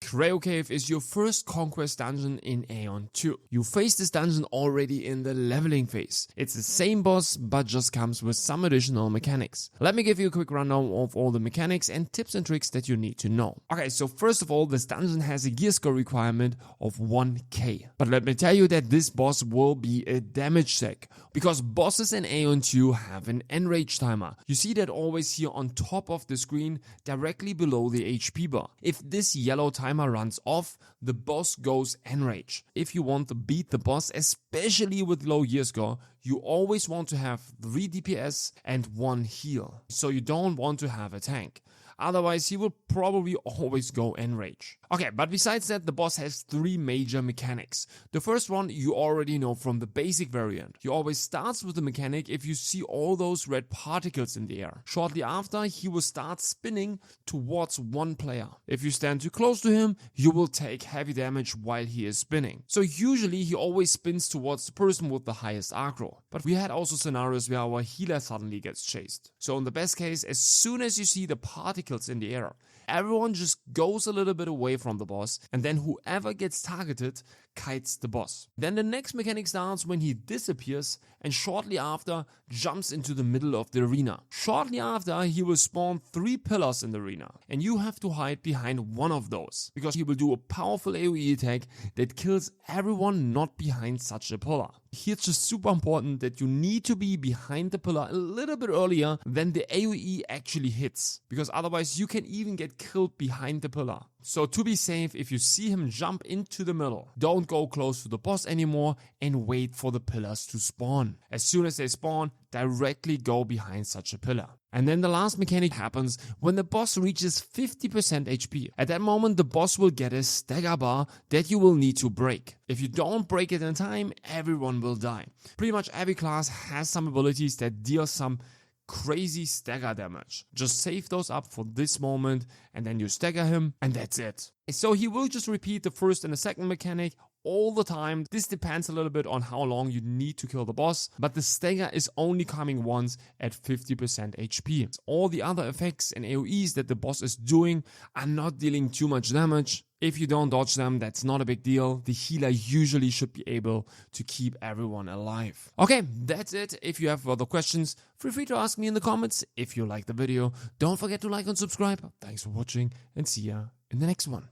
Krao Cave is your first Conquest dungeon in Aion 2. You face this dungeon already in the leveling phase. It's the same boss, but just comes with some additional mechanics. Let me give you a quick rundown of all the mechanics and tips and tricks that you need to know. Okay, so first of all, this dungeon has a gear score requirement of 1k. But let me tell you that this boss will be a damage sack, because bosses in Aion 2 have an Enrage Timer. You see that always here on top of the screen, directly below the HP bar. If this yellow timer runs off, the boss goes Enrage. If you want to beat the boss, especially with low gear score, you always want to have 3 DPS and 1 heal. So you don't want to have a tank. Otherwise, he will probably always go Enrage. Okay, but besides that, the boss has 3 major mechanics. The first one you already know from the basic variant. He always starts with the mechanic if you see all those red particles in the air. Shortly after, he will start spinning towards one player. If you stand too close to him, you will take heavy damage while he is spinning. So usually he always spins towards the person with the highest aggro. But we had also scenarios where our healer suddenly gets chased. So in the best case, as soon as you see the particles in the air, everyone just goes a little bit away from the boss, and then whoever gets targeted kites the boss. Then the next mechanic starts when he disappears and shortly after jumps into the middle of the arena. Shortly after, he will spawn 3 pillars in the arena, and you have to hide behind one of those, because he will do a powerful AoE attack that kills everyone not behind such a pillar. Here it's just super important that you need to be behind the pillar a little bit earlier than the AoE actually hits, because otherwise you can even get killed behind the pillar. So to be safe, if you see him jump into the middle, don't go close to the boss anymore and wait for the pillars to spawn. As soon as they spawn, directly go behind such a pillar. And then the last mechanic happens when the boss reaches 50% HP. At that moment, the boss will get a stagger bar that you will need to break. If you don't break it in time, everyone will die. Pretty much every class has some abilities that deal some crazy stagger damage. Just save those up for this moment and then you stagger him and that's it. So he will just repeat the first and the second mechanic all the time. This depends a little bit on how long you need to kill the boss, but the stagger is only coming once at 50% HP. All the other effects and AoEs that the boss is doing are not dealing too much damage. If you don't dodge them, that's not a big deal. The healer usually should be able to keep everyone alive. Okay, that's it. If you have further questions, feel free to ask me in the comments. If you like the video, don't forget to like and subscribe. Thanks for watching and see ya in the next one.